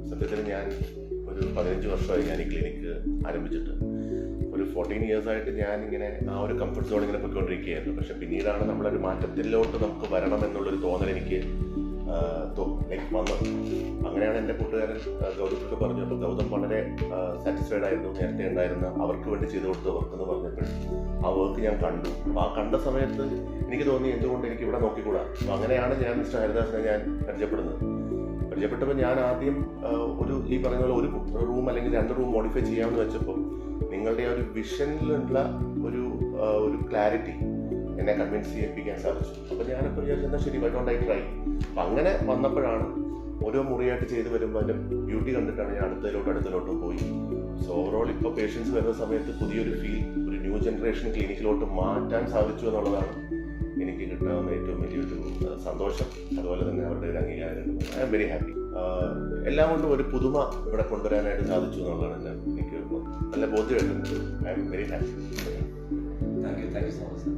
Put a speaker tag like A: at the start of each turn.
A: സത്യത്തിൽ ഞാൻ ഒരു 15 വർഷമായി ഞാൻ ഈ ക്ലിനിക്ക് ആരംഭിച്ചിട്ട്. ഒരു 14 ഇയേഴ്സായിട്ട് ഞാൻ ഇങ്ങനെ ആ ഒരു കംഫർട്ട് സോൺ ഇങ്ങനെ പൊയ്ക്കൊണ്ടിരിക്കുകയായിരുന്നു. പക്ഷെ പിന്നീടാണ് നമ്മളൊരു മാറ്റത്തിലോട്ട് നമുക്ക് വരണം എന്നുള്ളൊരു തോന്നൽ എനിക്ക് വന്നത്. അങ്ങനെയാണ് എൻ്റെ കൂട്ടുകാരൻ ഗൗതമൊക്കെ പറഞ്ഞു. അപ്പോൾ ഗൗതം വളരെ സാറ്റിസ്ഫൈഡ് ആയിരുന്നു നേരത്തെ ഉണ്ടായിരുന്ന അവർക്ക് വേണ്ടി ചെയ്തു കൊടുത്ത വർക്ക് എന്ന് പറഞ്ഞപ്പോൾ ആ വർക്ക് ഞാൻ കണ്ടു. അപ്പോൾ ആ കണ്ട സമയത്ത് എനിക്ക് തോന്നി എന്തുകൊണ്ട് എനിക്ക് ഇവിടെ നോക്കിക്കൂടാ. അപ്പോൾ അങ്ങനെയാണ് ഞാൻ മിസ്റ്റർ ഹരിദാസിനെ ഞാൻ പരിചയപ്പെട്ടപ്പോൾ ഞാൻ ആദ്യം ഈ പറയുന്ന പോലെ ഒരു റൂം അല്ലെങ്കിൽ 2 റൂം മോഡിഫൈ ചെയ്യാമെന്ന് വെച്ചപ്പോൾ നിങ്ങളുടെ ആ ഒരു വിഷനിലുള്ള ഒരു ക്ലാരിറ്റി എന്നെ കൺവിൻസ് ചെയ്യിപ്പിക്കാൻ സാധിച്ചു. അപ്പോൾ ഞാനിപ്പോൾ വിചാരിച്ചെന്നാൽ ശരി, വൈ ഡോണ്ട് ഐ ട്രൈ. അപ്പം അങ്ങനെ വന്നപ്പോഴാണ് ഓരോ മുറിയായിട്ട് ചെയ്ത് വരുമ്പോൾ അതിൻ്റെ ബ്യൂട്ടി കണ്ടിട്ടാണ് ഞാൻ അടുത്തതിലോട്ടും പോയി. സോ ഓവറോൾ ഇപ്പോൾ പേഷ്യൻസ് വരുന്ന സമയത്ത് പുതിയൊരു ഫീൽ, ഒരു ന്യൂ ജനറേഷൻ ക്ലിനിക്കിലോട്ട് മാറ്റാൻ സാധിച്ചു എന്നുള്ളതാണ് എനിക്ക് കിട്ടാവുന്ന ഏറ്റവും വലിയൊരു സന്തോഷം. അതുപോലെ തന്നെ അവരുടെ ഒരു അംഗീകാരം. I M very happy. എല്ലാം കൊണ്ടും ഒരു പുതുമ ഇവിടെ കൊണ്ടുവരാനായിട്ട് സാധിച്ചു എന്നുള്ളതാണ് എനിക്ക് നല്ല ബോധ്യമായിട്ടുണ്ട്. I'm very happy.
B: Thank you so much.